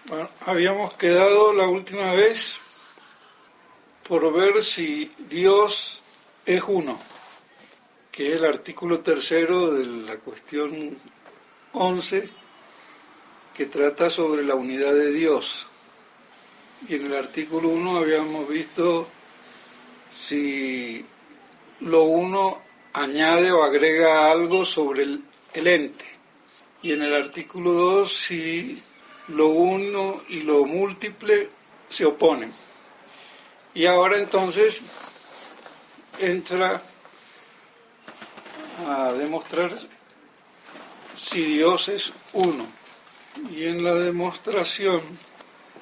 Bueno, habíamos quedado la última vez por ver si Dios es uno, que es el artículo tercero de la cuestión 11, que trata sobre la unidad de Dios. Y en el artículo 1 habíamos visto si lo uno añade o agrega algo sobre el ente. Y en el artículo 2 si lo uno y lo múltiple se oponen. Y ahora entonces entra a demostrar si Dios es uno. Y en la demostración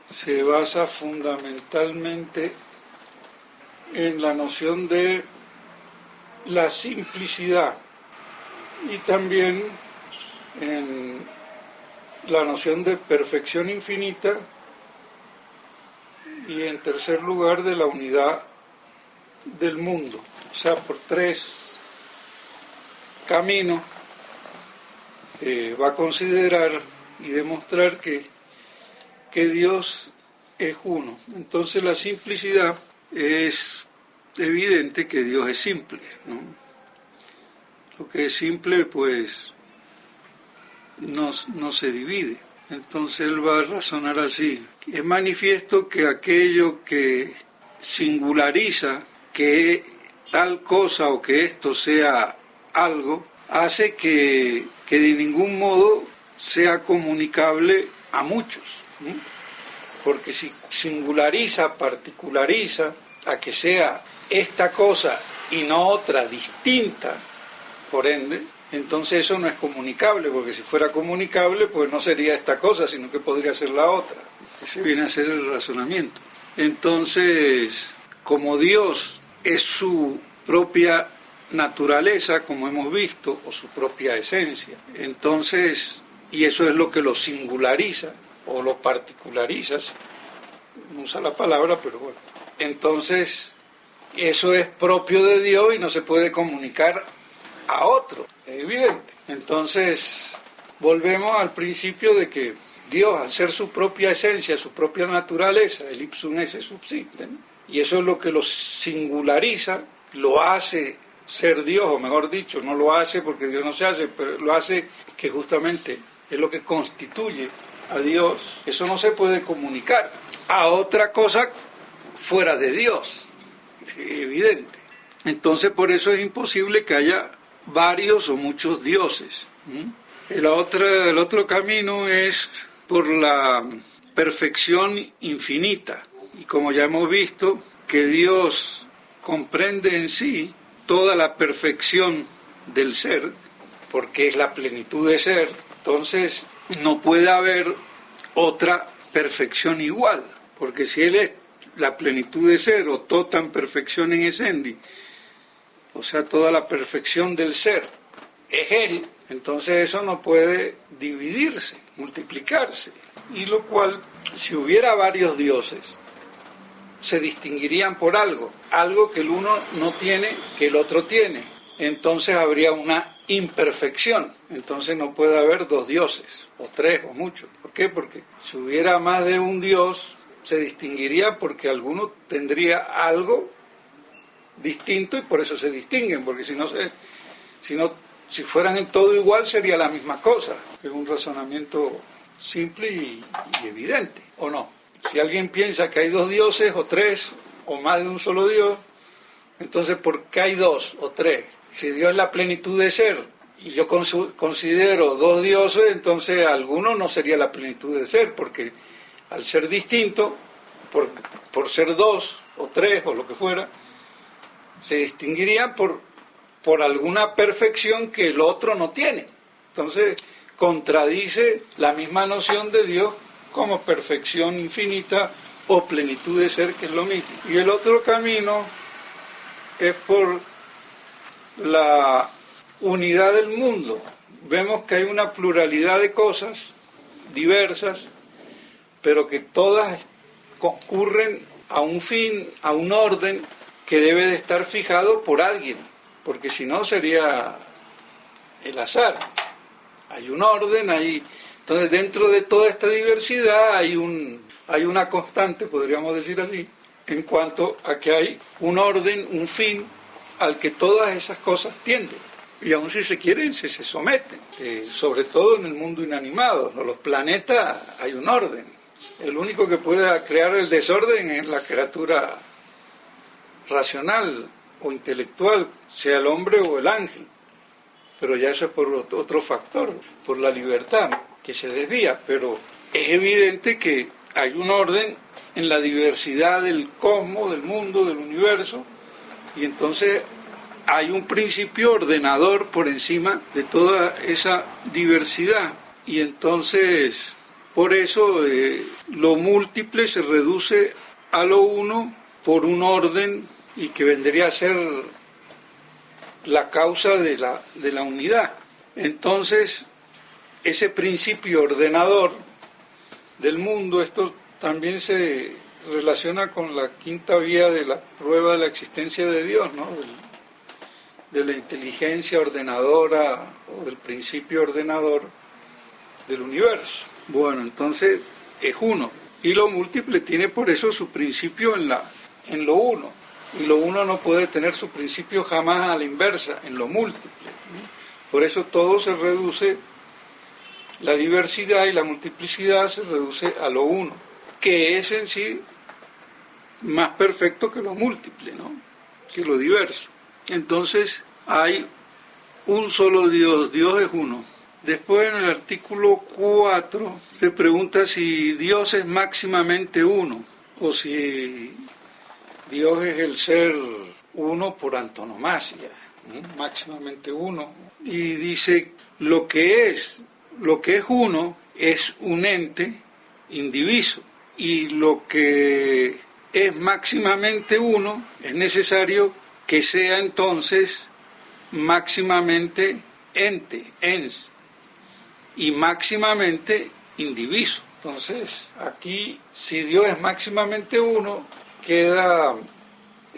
se basa fundamentalmente en la noción de la simplicidad y también en la noción de perfección infinita y en tercer lugar de la unidad del mundo. O sea, por tres caminos va a considerar y demostrar que Dios es uno. Entonces la simplicidad es evidente que Dios es simple, ¿no? Lo que es simple pues no se divide. Entonces él va a razonar así. Es manifiesto que aquello que singulariza que tal cosa o que esto sea algo, hace que de ningún modo sea comunicable a muchos, ¿no? Porque si singulariza, particulariza a que sea esta cosa y no otra distinta, por ende, entonces eso no es comunicable, porque si fuera comunicable, pues no sería esta cosa, sino que podría ser la otra. Ese viene a ser el razonamiento. Entonces, como Dios es su propia naturaleza, como hemos visto, o su propia esencia, entonces, y eso es lo que lo singulariza, o lo particulariza, no usa la palabra, pero bueno, entonces, eso es propio de Dios y no se puede comunicar a otro, es evidente. Entonces, volvemos al principio de que Dios, al ser su propia esencia, su propia naturaleza, el ipsum esse subsistem, y eso es lo que lo singulariza, lo hace ser Dios, o mejor dicho, no lo hace porque Dios no se hace, pero lo hace que justamente es lo que constituye a Dios. Eso no se puede comunicar a otra cosa fuera de Dios, es evidente. Entonces, por eso es imposible que haya varios o muchos dioses. El otro camino es por la perfección infinita. Y como ya hemos visto, que Dios comprende en sí toda la perfección del ser, porque es la plenitud de ser, entonces no puede haber otra perfección igual, porque si Él es la plenitud de ser, o totam perfectionem essendi, o sea, toda la perfección del ser es Él, entonces eso no puede dividirse, multiplicarse. Y lo cual, si hubiera varios dioses, se distinguirían por algo que el uno no tiene, que el otro tiene. Entonces habría una imperfección, entonces no puede haber dos dioses, o tres, o muchos. ¿Por qué? Porque si hubiera más de un dios, se distinguiría porque alguno tendría algo distinto y por eso se distinguen, porque si fueran en todo igual sería la misma cosa. Es un razonamiento simple y evidente, ¿o no? Si alguien piensa que hay dos dioses o tres o más de un solo Dios, entonces ¿por qué hay dos o tres? Si Dios es la plenitud de ser y yo considero dos dioses, entonces alguno no sería la plenitud de ser, porque al ser distinto, por ser dos o tres o lo que fuera, se distinguirían por alguna perfección que el otro no tiene. Entonces contradice la misma noción de Dios como perfección infinita o plenitud de ser, que es lo mismo. Y el otro camino es por la unidad del mundo. Vemos que hay una pluralidad de cosas diversas, pero que todas concurren a un fin, a un orden que debe de estar fijado por alguien, porque si no sería el azar. Hay un orden, hay Entonces, dentro de toda esta diversidad hay una constante, podríamos decir así, en cuanto a que hay un orden, un fin al que todas esas cosas tienden. Y aun si se quieren, se someten, sobre todo en el mundo inanimado. En los planetas hay un orden. El único que puede crear el desorden es la criatura racional o intelectual, sea el hombre o el ángel. Pero ya eso es por otro factor, por la libertad que se desvía. Pero es evidente que hay un orden en la diversidad del cosmos, del mundo, del universo, y entonces hay un principio ordenador por encima de toda esa diversidad. Y entonces, por eso, lo múltiple se reduce a lo uno por un orden y que vendría a ser la causa de la unidad. Entonces, ese principio ordenador del mundo, esto también se relaciona con la quinta vía de la prueba de la existencia de Dios, ¿no? De la inteligencia ordenadora o del principio ordenador del universo. Bueno, entonces es uno. Y lo múltiple tiene por eso su principio en lo uno. Y lo uno no puede tener su principio jamás a la inversa, en lo múltiple. Por eso todo se reduce, la diversidad y la multiplicidad se reduce a lo uno, que es en sí más perfecto que lo múltiple, ¿no? Que lo diverso. Entonces hay un solo Dios, Dios es uno. Después en el artículo 4 se pregunta si Dios es máximamente uno o si Dios es el ser uno por antonomasia, ¿no? Máximamente uno. Y dice lo que es uno es un ente indiviso, y lo que es máximamente uno es necesario que sea entonces máximamente ente, ens, y máximamente indiviso. Entonces, aquí, si Dios es máximamente uno, queda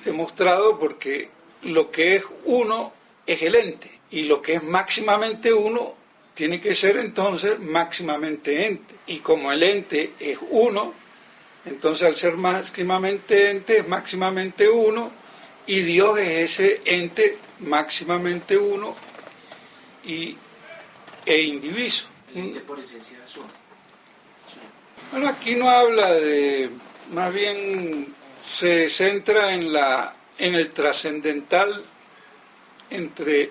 demostrado porque lo que es uno es el ente, y lo que es máximamente uno tiene que ser entonces máximamente ente. Y como el ente es uno, entonces al ser máximamente ente es máximamente uno, y Dios es ese ente máximamente uno e indiviso. El ente por esencia es uno. Bueno, aquí no habla de, más bien se centra en el trascendental entre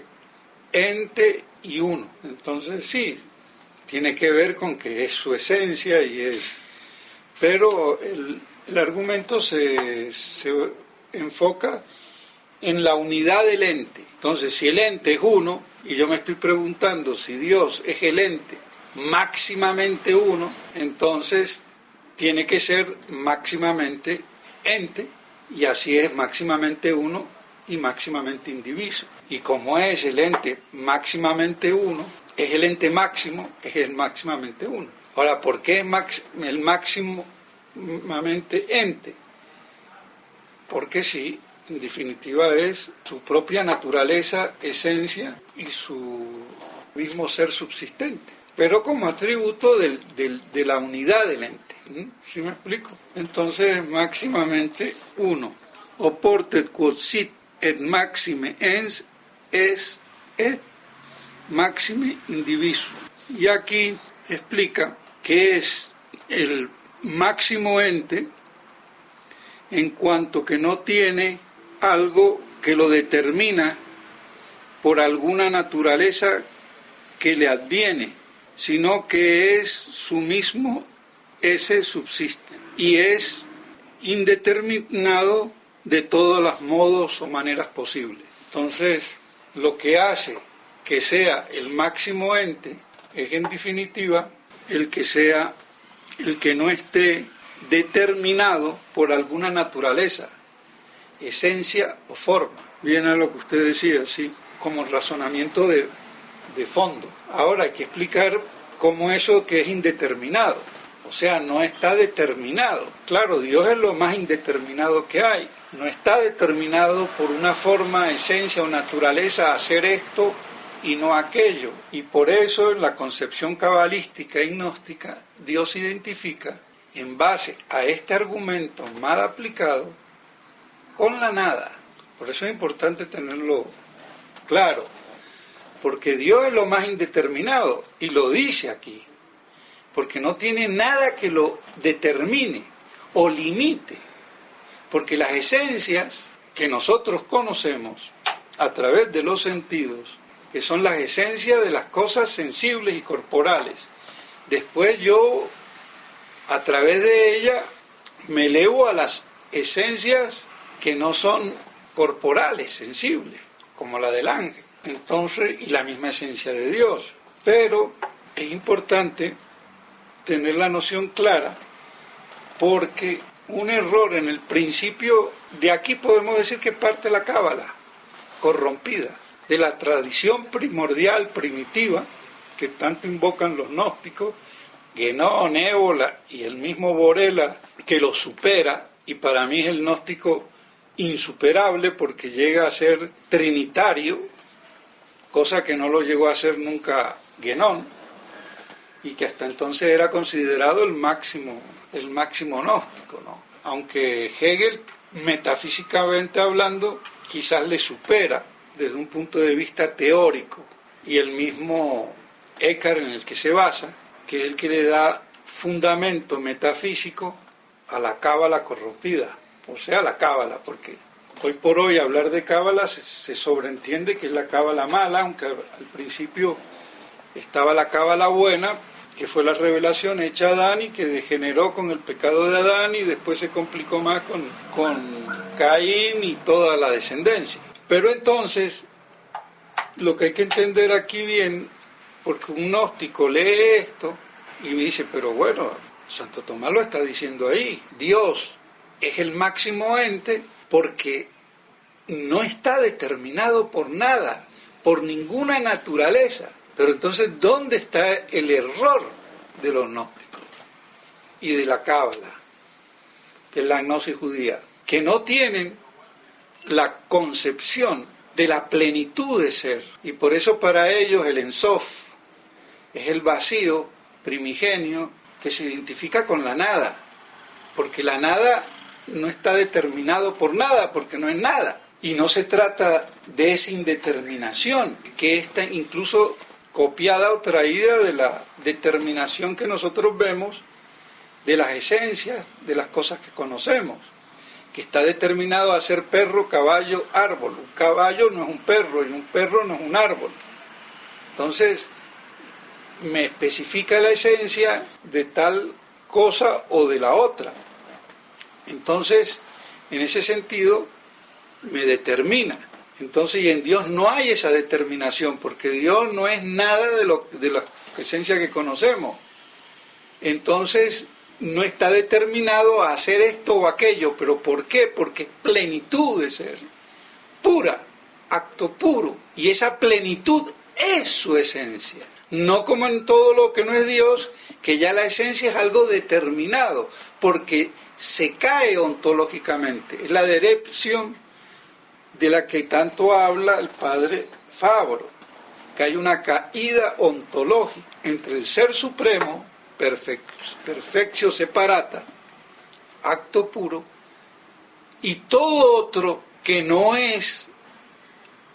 ente y uno. Entonces sí, tiene que ver con que es su esencia pero el argumento se enfoca en la unidad del ente. Entonces, si el ente es uno, y yo me estoy preguntando si Dios es el ente máximamente uno, entonces tiene que ser máximamente ente, y así es máximamente uno y máximamente indiviso. Y como es el ente máximamente uno, es el ente máximo, es el máximamente uno. Ahora, ¿por qué es el máximamente ente? Porque sí, en definitiva es su propia naturaleza, esencia y su mismo ser subsistente, pero como atributo de la unidad del ente. ¿Sí me explico? Entonces, máximamente uno. Oportet quod sit et maxime ens est et maxime indiviso. Y aquí explica que es el máximo ente en cuanto que no tiene algo que lo determina por alguna naturaleza que le adviene, sino que es su mismo ese subsiste y es indeterminado de todos los modos o maneras posibles. Entonces, lo que hace que sea el máximo ente es en definitiva el que no esté determinado por alguna naturaleza, esencia o forma. Viene a lo que usted decía, sí, como razonamiento de fondo. Ahora hay que explicar cómo eso que es indeterminado, o sea, no está determinado. Claro, Dios es lo más indeterminado que hay. No está determinado por una forma, esencia o naturaleza a hacer esto y no aquello. Y por eso en la concepción cabalística y gnóstica, Dios identifica, en base a este argumento mal aplicado, con la nada. Por eso es importante tenerlo claro, porque Dios es lo más indeterminado, y lo dice aquí, porque no tiene nada que lo determine o limite, porque las esencias que nosotros conocemos a través de los sentidos, que son las esencias de las cosas sensibles y corporales, después yo, a través de ella, me elevo a las esencias que no son corporales, sensibles, como la del ángel, entonces, y la misma esencia de Dios. Pero es importante tener la noción clara, porque un error en el principio, de aquí podemos decir que parte la cábala corrompida, de la tradición primordial, primitiva, que tanto invocan los gnósticos, Guénon, Ébola y el mismo Borella, que lo supera, y para mí es el gnóstico insuperable porque llega a ser trinitario, cosa que no lo llegó a ser nunca Guénon, y que hasta entonces era considerado el máximo gnóstico, ¿no? Aunque Hegel, metafísicamente hablando, quizás le supera desde un punto de vista teórico, y el mismo Eckhart, en el que se basa, que es el que le da fundamento metafísico a la cábala corrompida, o sea, la cábala, porque hoy por hoy hablar de cábala se sobreentiende que es la cábala mala, aunque al principio estaba la cábala buena, que fue la revelación hecha a Adán y que degeneró con el pecado de Adán y después se complicó más con Caín y toda la descendencia. Pero entonces, lo que hay que entender aquí bien, porque un gnóstico lee esto y dice, pero bueno, Santo Tomás lo está diciendo ahí, Dios es el máximo ente porque no está determinado por nada, por ninguna naturaleza. Pero entonces, ¿dónde está el error de los gnósticos y de la cábala, que es la gnosis judía? Que no tienen la concepción de la plenitud de ser, y por eso para ellos el Ensof es el vacío primigenio que se identifica con la nada, porque la nada no está determinado por nada, porque no es nada, y no se trata de esa indeterminación, que está incluso copiada o traída de la determinación que nosotros vemos de las esencias de las cosas que conocemos, que está determinado a ser perro, caballo, árbol. Un caballo no es un perro y un perro no es un árbol. Entonces, me especifica la esencia de tal cosa o de la otra. Entonces, en ese sentido, me determina. Entonces, y en Dios no hay esa determinación, porque Dios no es nada de la esencia que conocemos. Entonces, no está determinado a hacer esto o aquello. ¿Pero por qué? Porque es plenitud de ser, pura, acto puro. Y esa plenitud es su esencia. No como en todo lo que no es Dios, que ya la esencia es algo determinado, porque se cae ontológicamente. Es la dirección de la que tanto habla el padre Fabro, que hay una caída ontológica entre el ser supremo, perfectio separata, acto puro, y todo otro que no es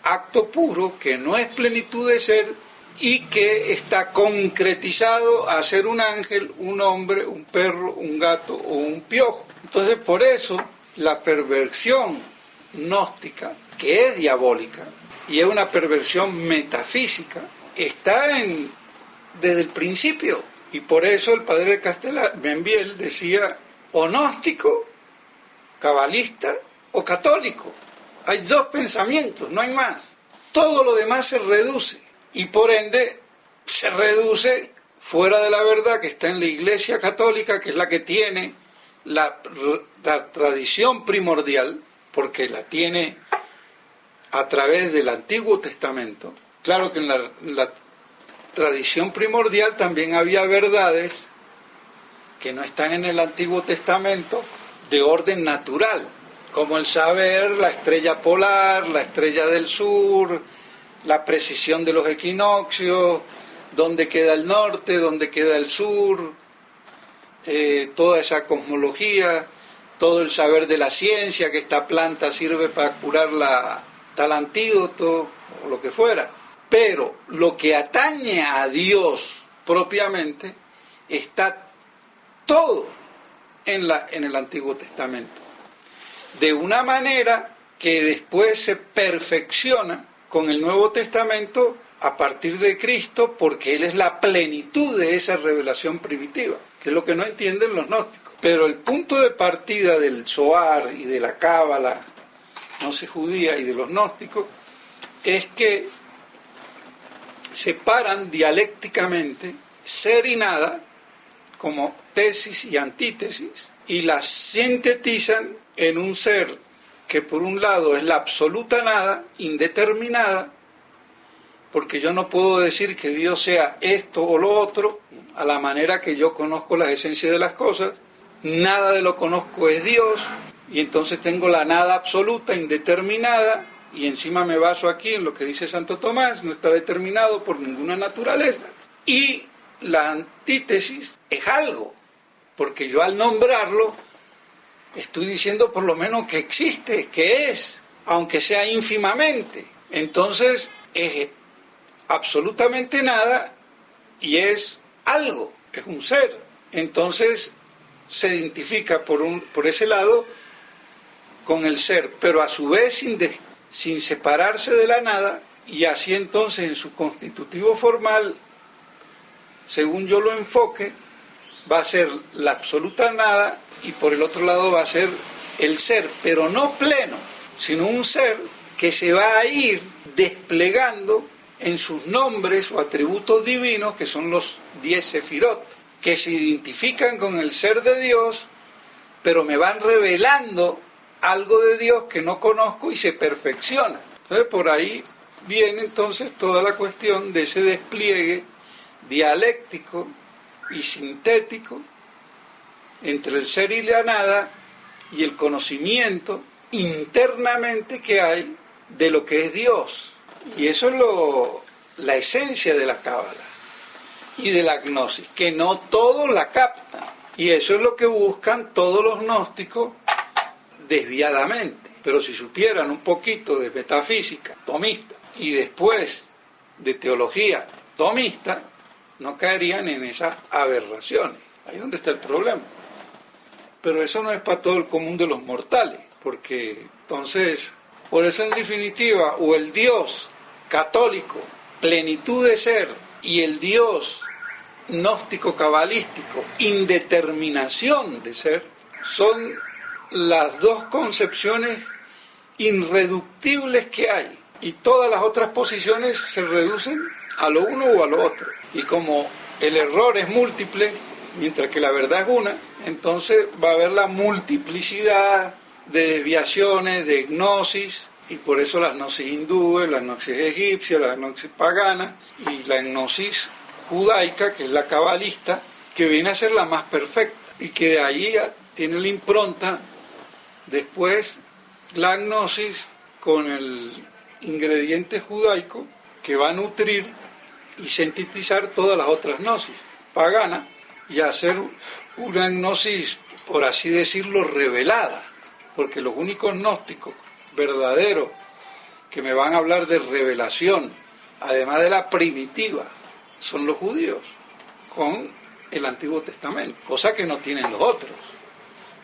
acto puro, que no es plenitud de ser, y que está concretizado a ser un ángel, un hombre, un perro, un gato o un piojo. Entonces, por eso, la perversión gnóstica, que es diabólica, y es una perversión metafísica, está desde el principio. Y por eso el padre de Castela, Benviel, decía, o gnóstico, cabalista o católico. Hay dos pensamientos, no hay más. Todo lo demás se reduce, y por ende se reduce fuera de la verdad que está en la Iglesia católica, que es la que tiene la tradición primordial, porque la tiene a través del Antiguo Testamento. Claro que en la tradición primordial también había verdades que no están en el Antiguo Testamento de orden natural, como el saber, la estrella polar, la estrella del sur, la precisión de los equinoccios, dónde queda el norte, dónde queda el sur, toda esa cosmología, todo el saber de la ciencia, que esta planta sirve para curar tal antídoto, o lo que fuera. Pero lo que atañe a Dios propiamente está todo en el Antiguo Testamento, de una manera que después se perfecciona con el Nuevo Testamento a partir de Cristo, porque Él es la plenitud de esa revelación primitiva, que es lo que no entienden los gnósticos. Pero el punto de partida del Zohar y de la Cábala, no sé, judía, y de los gnósticos, es que separan dialécticamente ser y nada como tesis y antítesis, y las sintetizan en un ser que por un lado es la absoluta nada, indeterminada, porque yo no puedo decir que Dios sea esto o lo otro, a la manera que yo conozco las esencias de las cosas. Nada de lo conozco es Dios, y entonces tengo la nada absoluta, indeterminada, y encima me baso aquí en lo que dice Santo Tomás, no está determinado por ninguna naturaleza. Y la antítesis es algo, porque yo al nombrarlo estoy diciendo por lo menos que existe, que es, aunque sea ínfimamente. Entonces es absolutamente nada y es algo, es un ser. Entonces se identifica por ese lado con el ser, pero a su vez sin separarse de la nada, y así entonces en su constitutivo formal, según yo lo enfoque, va a ser la absoluta nada, y por el otro lado va a ser el ser, pero no pleno, sino un ser que se va a ir desplegando en sus nombres o atributos divinos, que son los 10 sefirot, que se identifican con el ser de Dios, pero me van revelando algo de Dios que no conozco y se perfecciona. Entonces por ahí viene entonces toda la cuestión de ese despliegue dialéctico y sintético entre el ser y la nada, y el conocimiento internamente que hay de lo que es Dios. Y eso es la esencia de la Cábala y de la gnosis, que no todos la captan, y eso es lo que buscan todos los gnósticos desviadamente. Pero si supieran un poquito de metafísica tomista y después de teología tomista, no caerían en esas aberraciones. Ahí es donde está el problema. Pero eso no es para todo el común de los mortales, porque entonces, por eso en definitiva, o el Dios católico, plenitud de ser, y el Dios gnóstico cabalístico, indeterminación de ser, son las dos concepciones irreductibles que hay, y todas las otras posiciones se reducen a lo uno o a lo otro. Y como el error es múltiple, mientras que la verdad es una, entonces va a haber la multiplicidad de desviaciones, de gnosis, y por eso las gnosis hindúes, las gnosis egipcias, las gnosis paganas, y la gnosis judaica, que es la cabalista, que viene a ser la más perfecta, y que de ahí tiene la impronta después la gnosis con el ingrediente judaico que va a nutrir y sintetizar todas las otras gnosis paganas, y hacer una gnosis, por así decirlo, revelada, porque los únicos gnósticos verdaderos que me van a hablar de revelación, además de la primitiva, son los judíos, con el Antiguo Testamento, cosa que no tienen los otros.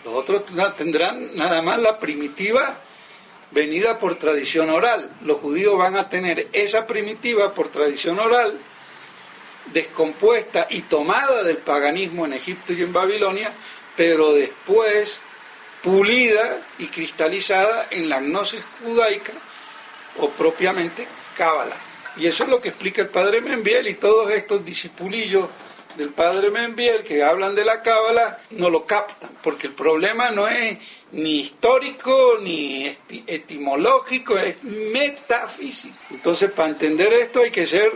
Los otros tendrán nada más la primitiva venida por tradición oral. Los judíos van a tener esa primitiva por tradición oral, descompuesta y tomada del paganismo en Egipto y en Babilonia, pero después pulida y cristalizada en la gnosis judaica o propiamente cábala. Y eso es lo que explica el padre Membiel, y todos estos discipulillos del padre Membiel que hablan de la cábala no lo captan, porque el problema no es ni histórico ni etimológico, es metafísico. Entonces, para entender esto hay que ser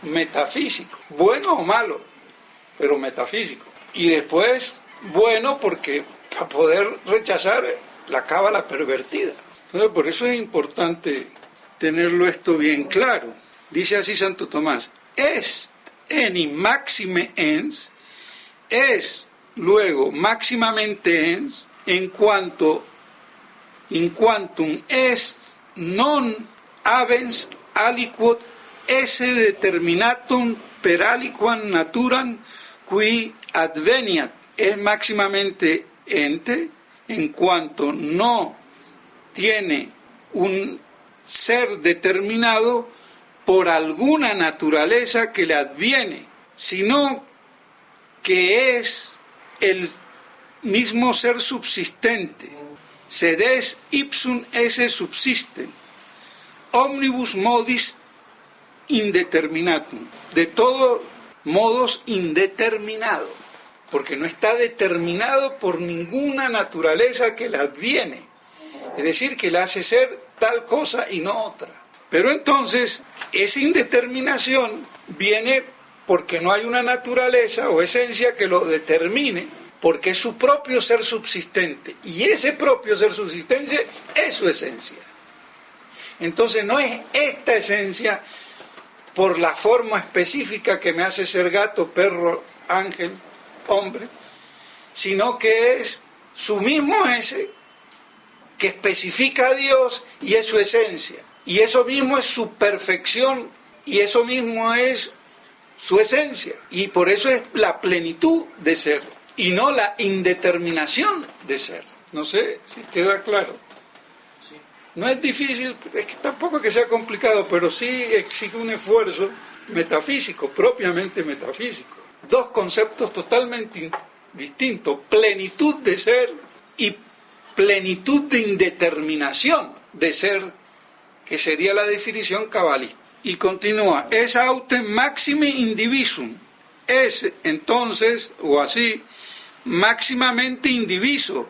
metafísico, bueno o malo, pero metafísico. Y después, bueno, porque para poder rechazar la cábala pervertida. Entonces, por eso es importante tenerlo esto bien claro. Dice así Santo Tomás: est enim maxime ens, es luego maximamente ens, in quantum est non habens aliquot esse determinatum per aliquam naturam qui adveniat. Es máximamente ente en cuanto no tiene un ser determinado por alguna naturaleza que le adviene, sino que es el mismo ser subsistente. Sed es ipsum esse subsistem, omnibus modis indeterminatum, de todos modos indeterminado, porque no está determinado por ninguna naturaleza que le adviene, es decir, que le hace ser tal cosa y no otra. Pero entonces, esa indeterminación viene porque no hay una naturaleza o esencia que lo determine, porque es su propio ser subsistente, y ese propio ser subsistente es su esencia. Entonces no es esta esencia por la forma específica que me hace ser gato, perro, ángel, hombre, sino que es su mismo ese que especifica a Dios y es su esencia. Y eso mismo es su perfección y eso mismo es su esencia. Y por eso es la plenitud de ser y no la indeterminación de ser. No sé si queda claro. Sí. No es difícil, es que tampoco es que sea complicado, pero sí exige un esfuerzo metafísico, propiamente metafísico. Dos conceptos totalmente distintos: plenitud de ser y plenitud de indeterminación de ser, que sería la definición cabalista. Y continúa: es autem maxime indivisum, es entonces, o así, máximamente indiviso,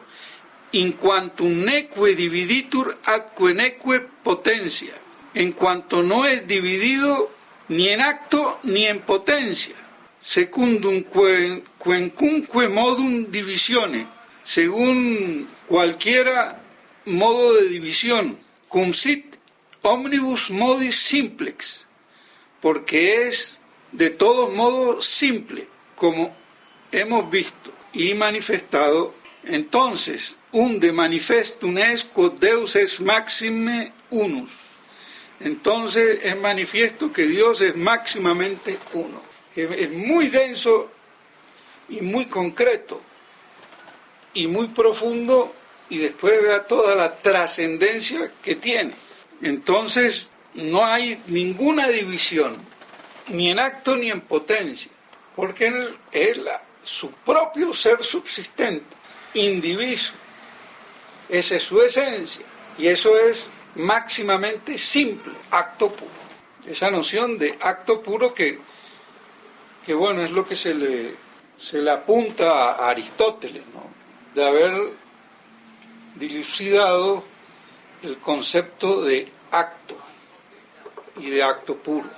in quantum neque dividitur atque neque potencia, en cuanto no es dividido ni en acto ni en potencia, secundum quencunque modum divisione, según cualquiera modo de división, cum sit omnibus modis simplex, porque es de todos modos simple, como hemos visto y manifestado. Entonces, unde manifestum est quod Deus es maxime unus. Entonces es manifiesto que Dios es máximamente uno. Es muy denso y muy concreto y muy profundo, y después vea toda la trascendencia que tiene. Entonces no hay ninguna división, ni en acto ni en potencia, porque es su propio ser subsistente, indiviso. Esa es su esencia, y eso es máximamente simple, acto puro. Esa noción de acto puro que bueno, es lo que se le apunta a Aristóteles, ¿no?, de haber dilucidado el concepto de acto y de acto puro.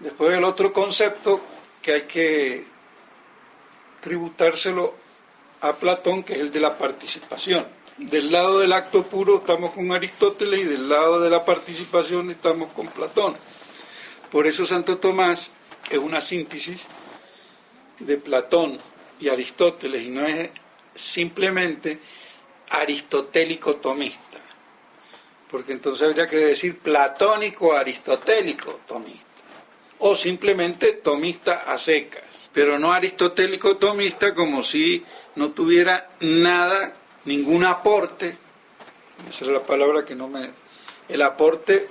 Después el otro concepto que hay que tributárselo a Platón, que es el de la participación. Del lado del acto puro estamos con Aristóteles y del lado de la participación estamos con Platón. Por eso Santo Tomás es una síntesis de Platón y Aristóteles, y no es simplemente aristotélico tomista, porque entonces habría que decir platónico aristotélico tomista, o simplemente tomista a secas, pero no aristotélico tomista como si no tuviera nada, ningún aporte. Esa es la palabra que no me... el aporte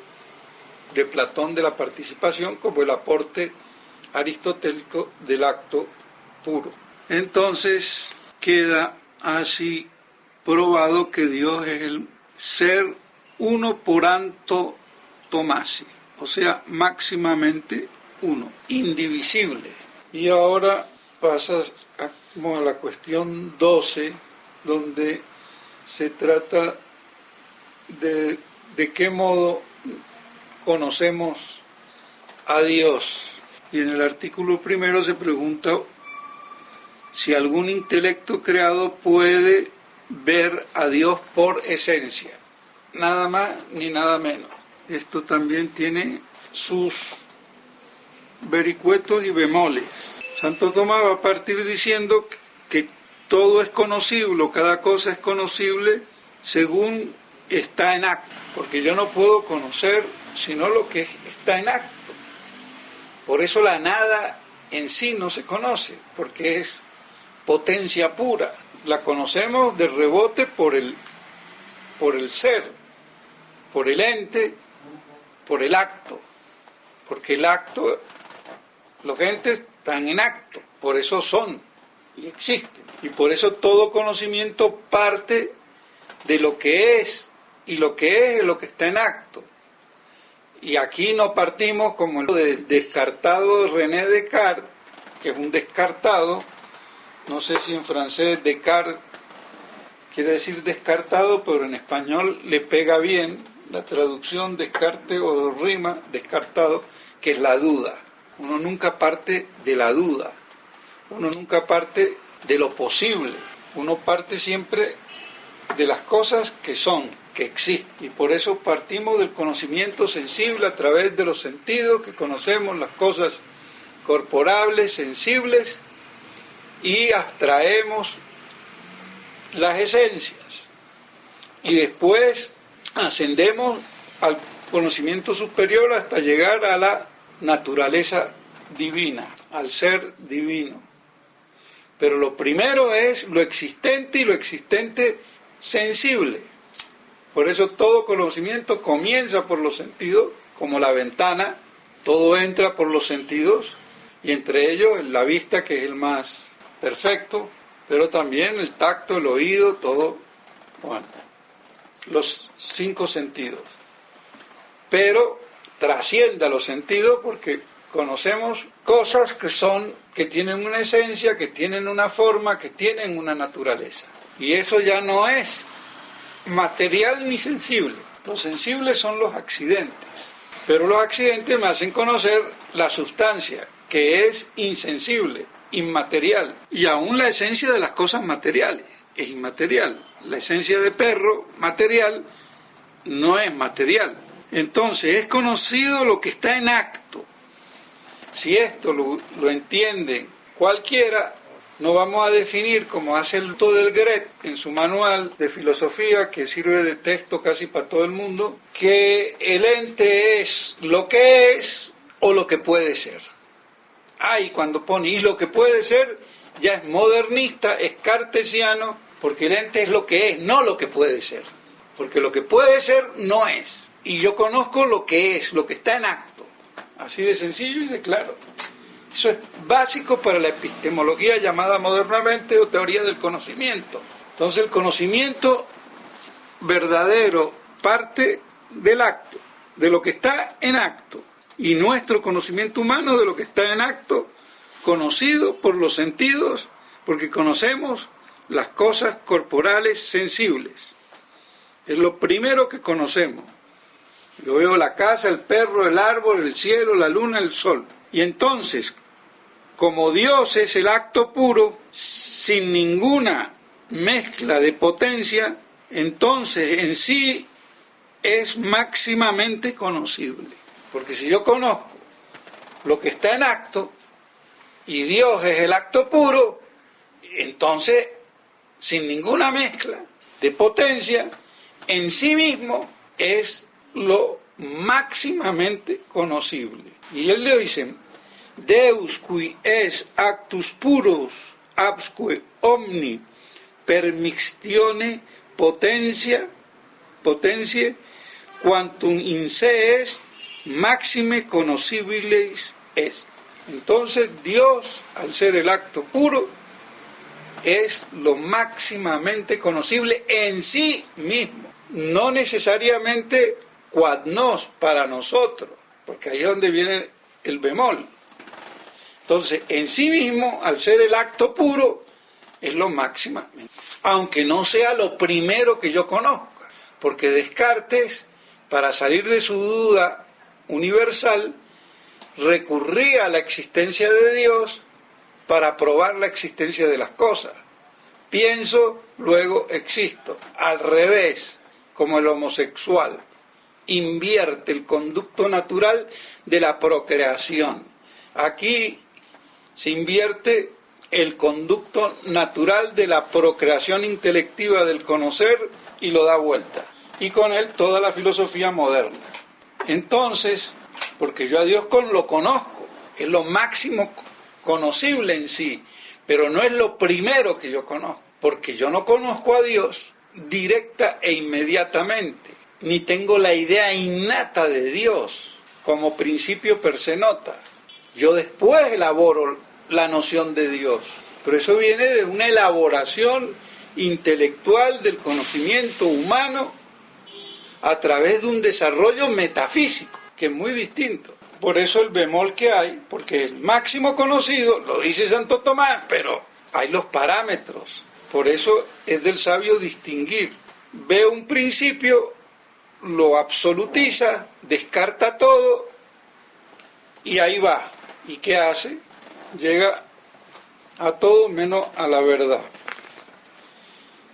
de Platón de la participación como el aporte aristotélico del acto puro. Entonces queda así probado que Dios es el ser uno por anto tomasi, o sea, máximamente uno, indivisible. Y ahora pasas a la cuestión 12, donde se trata de qué modo conocemos a Dios. Y en el artículo primero se pregunta si algún intelecto creado puede ver a Dios por esencia. nada más ni nada menos. Esto también tiene sus vericuetos y bemoles. Santo Tomás va a partir diciendo que todo es conocible, cada cosa es conocible según está en acto, porque yo no puedo conocer sino lo que está en acto. Por eso la nada en sí no se conoce, porque es potencia pura. La conocemos de rebote por el ser, por el ente, por el acto, porque el acto, los entes están en acto, por eso son y existen, y por eso todo conocimiento parte de lo que es, y lo que es lo que está en acto. Y aquí no partimos como el del descartado de René Descartes, que es un descartado, no sé si en francés Descartes quiere decir descartado, pero en español le pega bien la traducción Descartes o rima descartado, que es la duda. Uno nunca parte de la duda, uno nunca parte de lo posible, uno parte siempre de las cosas que son, que existen, y por eso partimos del conocimiento sensible a través de los sentidos, que conocemos las cosas corporables, sensibles, y abstraemos las esencias, y después ascendemos al conocimiento superior hasta llegar a la naturaleza divina, al ser divino. Pero lo primero es lo existente, y lo existente sensible. Por eso todo conocimiento comienza por los sentidos, como la ventana, todo entra por los sentidos, y entre ellos la vista, que es el más perfecto, pero también el tacto, el oído, todo, bueno, los 5 sentidos. Pero trasciende a los sentidos porque conocemos cosas que tienen una esencia, que tienen una forma, que tienen una naturaleza. Y eso ya no es material ni sensible. Los sensibles son los accidentes. Pero los accidentes me hacen conocer la sustancia, que es insensible, inmaterial. Y aún la esencia de las cosas materiales es inmaterial. La esencia de perro material no es material. Entonces es conocido lo que está en acto. Si esto lo entiende cualquiera, no vamos a definir, como hace el del Gret en su manual de filosofía, que sirve de texto casi para todo el mundo, que el ente es lo que es o lo que puede ser. Y cuando pone y lo que puede ser, ya es modernista, es cartesiano, porque el ente es lo que es, no lo que puede ser. Porque lo que puede ser no es. Y yo conozco lo que es, lo que está en acto. Así de sencillo y de claro. Eso es básico para la epistemología llamada modernamente o teoría del conocimiento. Entonces el conocimiento verdadero parte del acto, de lo que está en acto. Y nuestro conocimiento humano de lo que está en acto, conocido por los sentidos, porque conocemos las cosas corporales sensibles. Es lo primero que conocemos. Yo veo la casa, el perro, el árbol, el cielo, la luna, el sol. Y entonces, como Dios es el acto puro, sin ninguna mezcla de potencia, entonces en sí es máximamente conocible. Porque si yo conozco lo que está en acto, y Dios es el acto puro, entonces, sin ninguna mezcla de potencia, en sí mismo es lo máximamente conocible. Y él le dice: Deus qui es actus puros absque omni permixtione potentiae quantum in se est maxime conocibiles est. Entonces Dios, al ser el acto puro, es lo máximamente conocible en sí mismo, no necesariamente quad nos, para nosotros, porque ahí es donde viene el bemol. Entonces, en sí mismo, al ser el acto puro, es lo máximamente, aunque no sea lo primero que yo conozca, porque Descartes, para salir de su duda universal, recurría a la existencia de Dios para probar la existencia de las cosas. Pienso, luego existo. Al revés, como el homosexual. Invierte el conducto natural de la procreación. Aquí se invierte el conducto natural de la procreación intelectiva del conocer y lo da vuelta. Y con él toda la filosofía moderna. Entonces, porque yo a Dios lo conozco, es lo máximo conocible en sí, pero no es lo primero que yo conozco, porque yo no conozco a Dios directa e inmediatamente, ni tengo la idea innata de Dios como principio per se nota. Yo después elaboro la noción de Dios, pero eso viene de una elaboración intelectual del conocimiento humano a través de un desarrollo metafísico, que es muy distinto. Por eso el bemol que hay, porque el máximo conocido, lo dice Santo Tomás, pero hay los parámetros. Por eso es del sabio distinguir. Ve un principio, lo absolutiza, descarta todo y ahí va. ¿Y qué hace? Llega a todo menos a la verdad.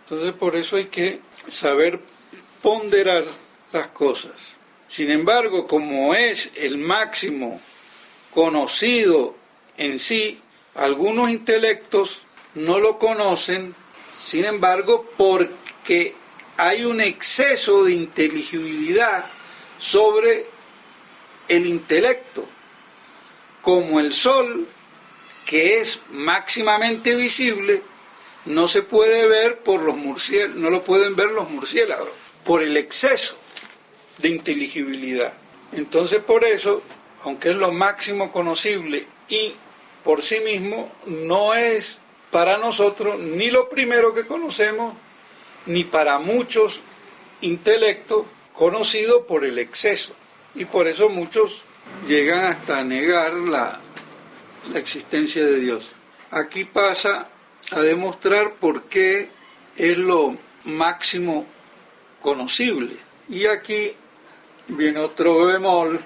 Entonces por eso hay que saber ponderar las cosas. Sin embargo, como es el máximo conocido en sí, algunos intelectos no lo conocen, sin embargo, porque hay un exceso de inteligibilidad sobre el intelecto, como el sol, que es máximamente visible, no se puede ver por los murciélagos, no lo pueden ver los murciélagos, por el exceso de inteligibilidad. Entonces por eso, aunque es lo máximo conocible y por sí mismo, no es para nosotros ni lo primero que conocemos, ni para muchos intelectos conocido por el exceso. Y por eso muchos llegan hasta a negar la existencia de Dios. Aquí pasa a demostrar por qué es lo máximo conocible. Y aquí viene otro bemol,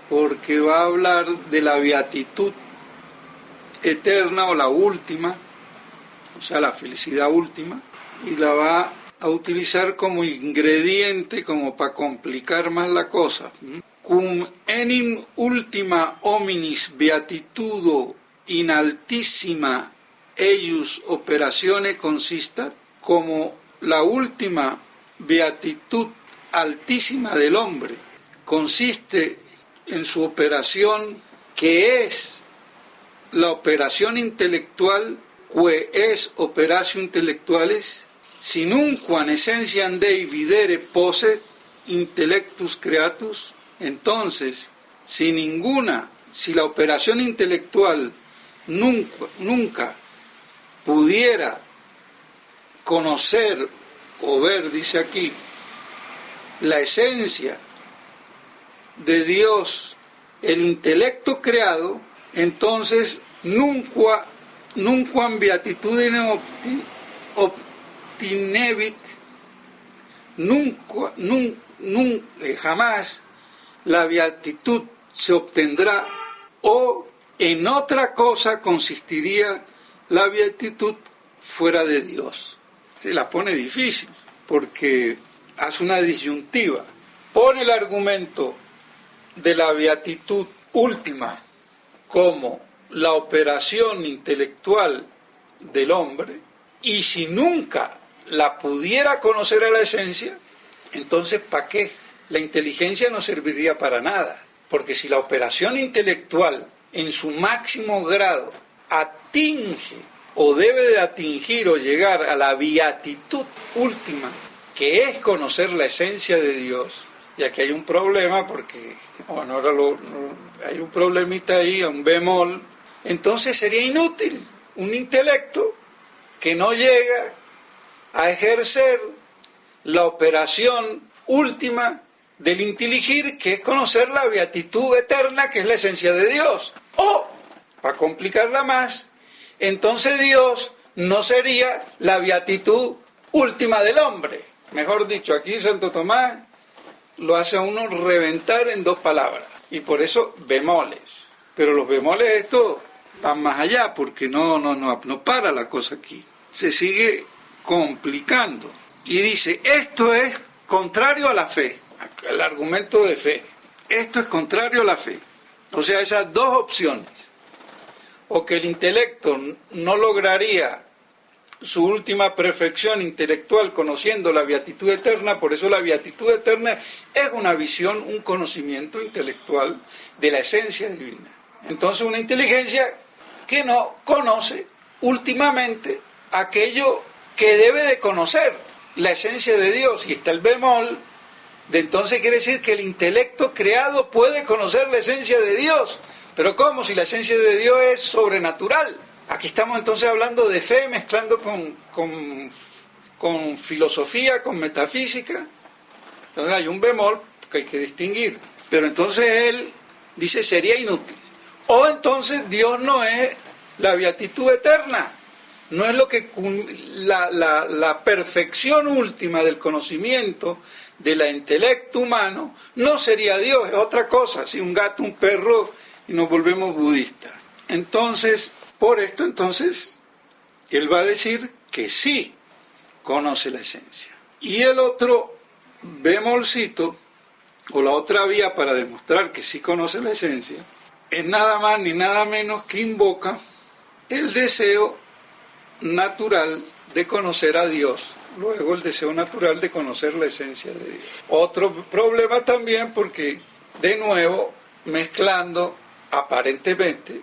porque va a hablar de la beatitud eterna o la última, o sea, la felicidad última, y la va a utilizar como ingrediente, como para complicar más la cosa. Cum enim ultima hominis beatitudo in altissima eius operatione consistat, como la última beatitud altísima del hombre consiste en su operación, que es la operación intelectual, que es operatio intellectualis, si nunquam essentiam Dei videre posset intellectus creatus. Entonces, si la operación intelectual nunca pudiera conocer o ver, dice aquí, la esencia de Dios, el intelecto creado, entonces nunquam beatitudine obtinebit, jamás la beatitud se obtendrá, o en otra cosa consistiría la beatitud fuera de Dios. Se la pone difícil, porque hace una disyuntiva. Pone el argumento de la beatitud última como la operación intelectual del hombre, y si nunca la pudiera conocer a la esencia, entonces ¿para qué? La inteligencia no serviría para nada, porque si la operación intelectual en su máximo grado atinge o debe de atingir o llegar a la beatitud última, que es conocer la esencia de Dios, y aquí hay un problema, porque bueno, hay un problemita ahí, un bemol, entonces sería inútil un intelecto que no llega a ejercer la operación última del inteligir, que es conocer la beatitud eterna, que es la esencia de Dios. O, para complicarla más, entonces Dios no sería la beatitud última del hombre. Mejor dicho, aquí Santo Tomás lo hace a uno reventar en dos palabras, y por eso bemoles. Pero los bemoles estos van más allá, porque no para la cosa aquí. Se sigue complicando. Y dice, esto es contrario a la fe, el argumento de fe. Esto es contrario a la fe. O sea, esas dos opciones, o que el intelecto no lograría su última perfección intelectual conociendo la beatitud eterna, por eso la beatitud eterna es una visión, un conocimiento intelectual de la esencia divina. Entonces una inteligencia que no conoce últimamente aquello que debe de conocer, la esencia de Dios, y está el bemol, de entonces quiere decir que el intelecto creado puede conocer la esencia de Dios, pero ¿cómo? Si la esencia de Dios es sobrenatural. Aquí estamos entonces hablando de fe mezclando con filosofía, con metafísica. Entonces hay un bemol que hay que distinguir. Pero entonces él dice sería inútil. O entonces Dios no es la beatitud eterna. No es lo que la perfección última del conocimiento del intelecto humano no sería Dios, es otra cosa, si un gato, un perro y nos volvemos budistas. Entonces, por esto entonces él va a decir que sí conoce la esencia. Y el otro bemolcito, o la otra vía para demostrar que sí conoce la esencia, es nada más ni nada menos que invoca el deseo natural de conocer a Dios, luego el deseo natural de conocer la esencia de Dios. Otro problema también porque, de nuevo, mezclando aparentemente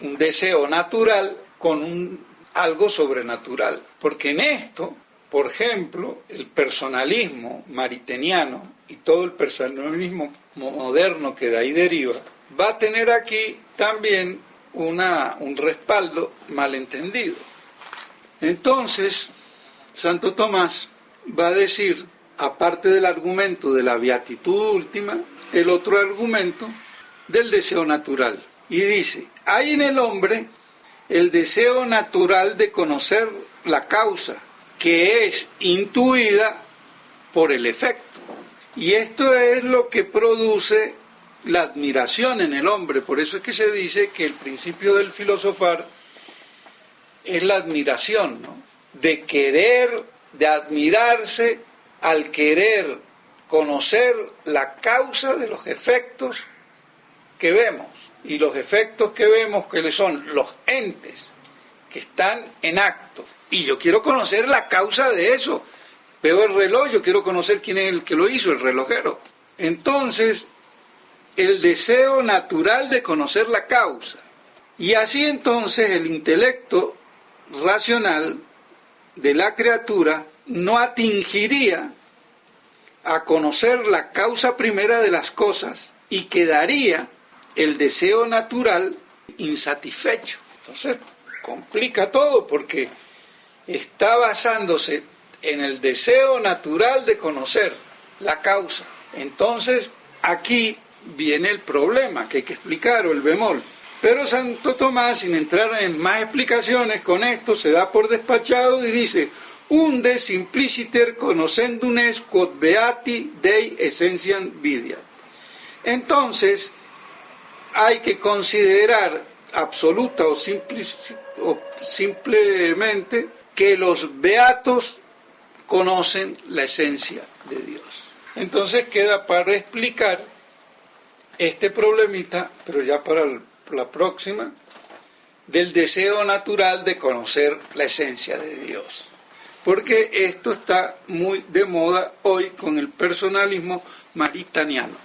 un deseo natural con algo sobrenatural, porque en esto, por ejemplo, el personalismo mariteniano y todo el personalismo moderno que de ahí deriva, va a tener aquí también un respaldo malentendido. Entonces, Santo Tomás va a decir, aparte del argumento de la beatitud última, el otro argumento del deseo natural. Y dice, hay en el hombre el deseo natural de conocer la causa, que es intuida por el efecto. Y esto es lo que produce la admiración en el hombre. Por eso es que se dice que el principio del filosofar es la admiración, ¿no? De querer, de admirarse al querer conocer la causa de los efectos que vemos. Y los efectos que vemos, que son los entes que están en acto. Y yo quiero conocer la causa de eso. Veo el reloj, yo quiero conocer quién es el que lo hizo, el relojero. Entonces, el deseo natural de conocer la causa. Y así entonces el intelecto racional de la criatura no atingiría a conocer la causa primera de las cosas y quedaría el deseo natural insatisfecho. Entonces complica todo porque está basándose en el deseo natural de conocer la causa. Entonces aquí viene el problema que hay que explicar, o el bemol. Pero Santo Tomás, sin entrar en más explicaciones, con esto se da por despachado y dice: unde simpliciter conoscendum est quod beati Dei essentiam videat. Entonces, hay que considerar absoluta o simplemente que los beatos conocen la esencia de Dios. Entonces queda para explicar este problemita, pero ya para la próxima, del deseo natural de conocer la esencia de Dios. Porque esto está muy de moda hoy con el personalismo maritaniano.